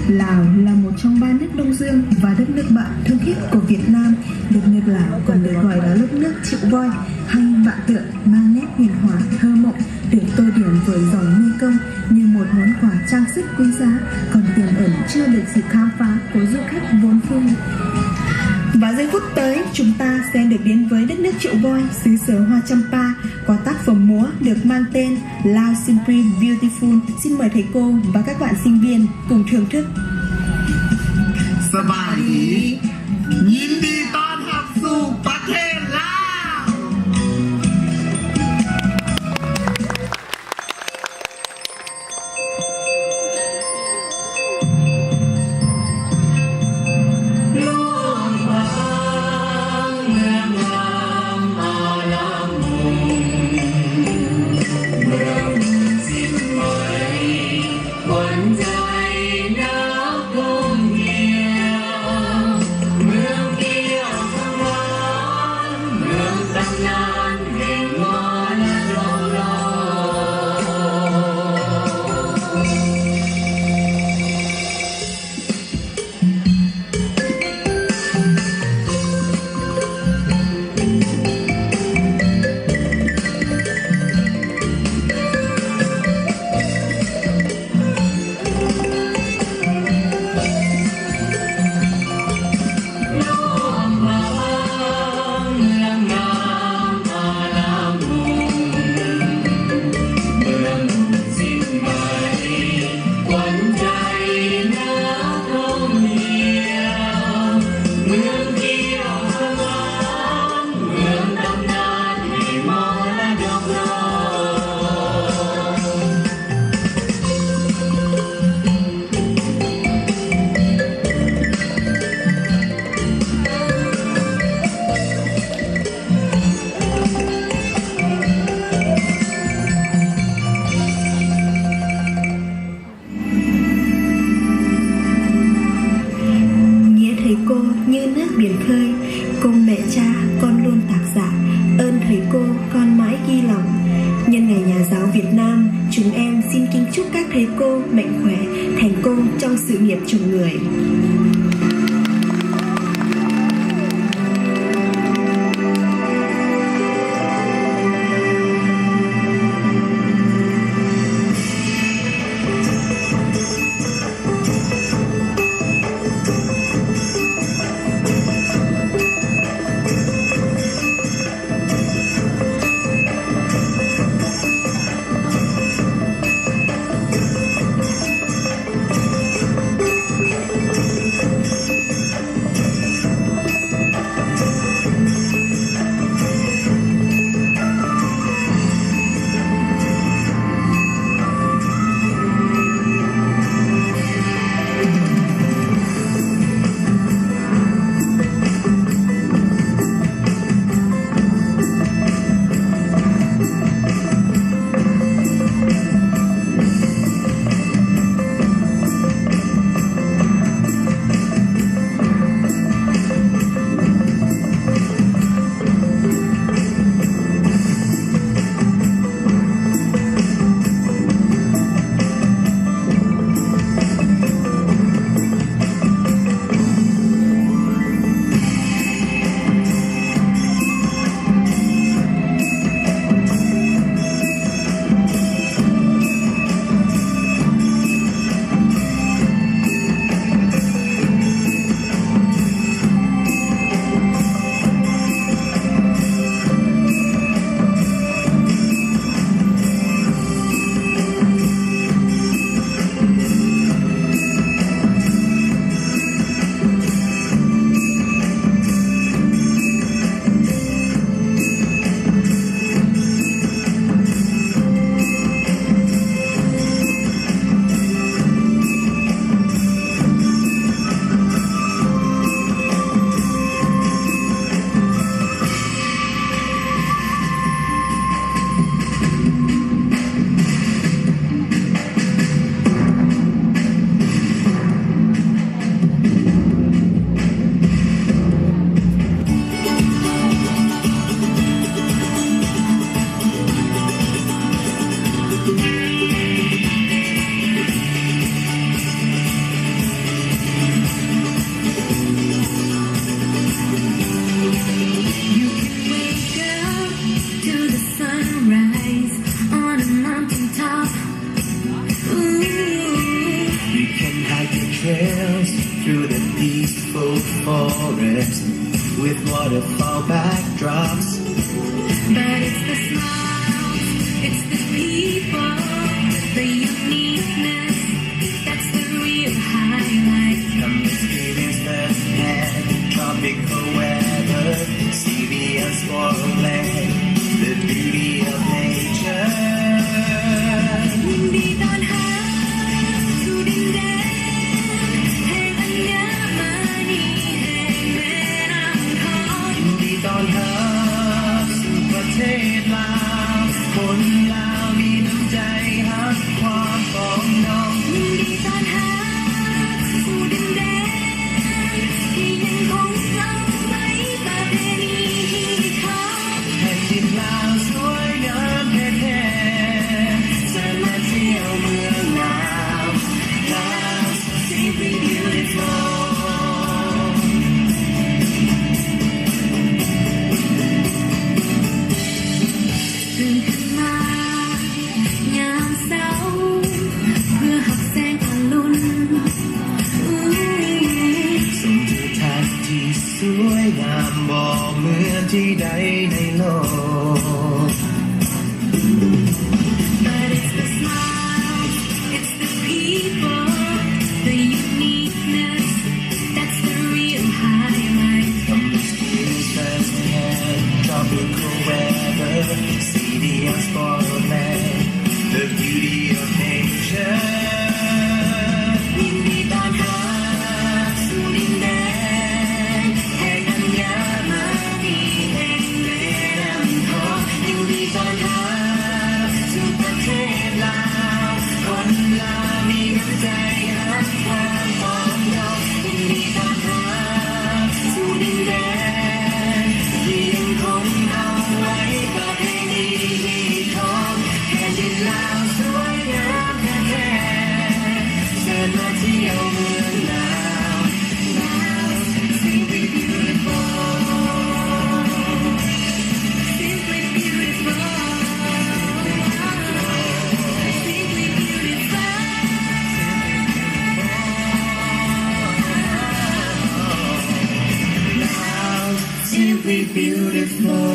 Lào là một trong ba nước Đông Dương và đất nước bạn thân thiết của Việt Nam. Đất nước Lào còn được gọi là đất nước Triệu Voi hay vạn tượng, mang nét huyền hòa thơ mộng, được tô điểm với dòng Mekong như một món quà trang sức quý giá, còn tiềm ẩn chưa được sự khám phá của du khách bốn phương. Và giây phút tới, chúng ta sẽ được đến với đất nước Triệu Voi, xứ sở hoa Champa, qua tác phẩm múa được mang tên Lao Simply Beautiful. Xin mời thầy cô và các bạn sinh viên cùng thưởng thức. สบายดียินดีต้อนรับสู่ประเทศลาว Như nước biển khơi, cùng mẹ cha con luôn tạc dạ, ơn thầy cô con mãi ghi lòng. Nhân ngày Nhà giáo Việt Nam, chúng em xin kính chúc các thầy cô mạnh khỏe, thành công trong sự nghiệp chồng người. the fallback drops. But it's the smiles, it's the people, the uniqueness, that's the real highlight. Come experience firsthand tropical weather, see the unspoiled land, the beauty of nature. ยินดีต้อนรับสู่ดินแดนแห่งอัญมณีแห่งแม่น้ำทอง ยินดีต้อนรับสู่ประเทศลาวคนลาวมีน้ำใจฮักความปองดอง ยินดีต้อนรับสู่ดินแดนที่ยังคงเอาไว้ประเพณีที่ของ แผ่นดินลาวสวยงามแท้ๆเชิญมาเที่ยวเมืองลาวลาว simply beautiful ตื่นขึ้นมายามเช้าเพื่อหักแสงอรุณ สิ่งที่ทัศน์ที่สวยงามบอกเหมือนที่ใดในโลก But it's the smiles, it's the people, the uniqueness, that's the real highlight. Come experience firsthand tropical weather, see the unspoiled land, the beauty of nature. ยินดีต้อนรับสู่ดินแดนแห่งอัญมณีแห่งแม่น้ำทองยินดีต้อนรับสู่ประเทศลาวคนลาวมีน้ำใจรักความปองดองยินดีต้อนรับสู่ดินแดนที่ยังคงเอาไว้ประเพณีที่ของแผ่นดินลาวสวยงามแท้ๆเชิญมาเที่ยวเมืองลาวลาว simply beautiful simply beautiful simply beautiful Simply beautiful.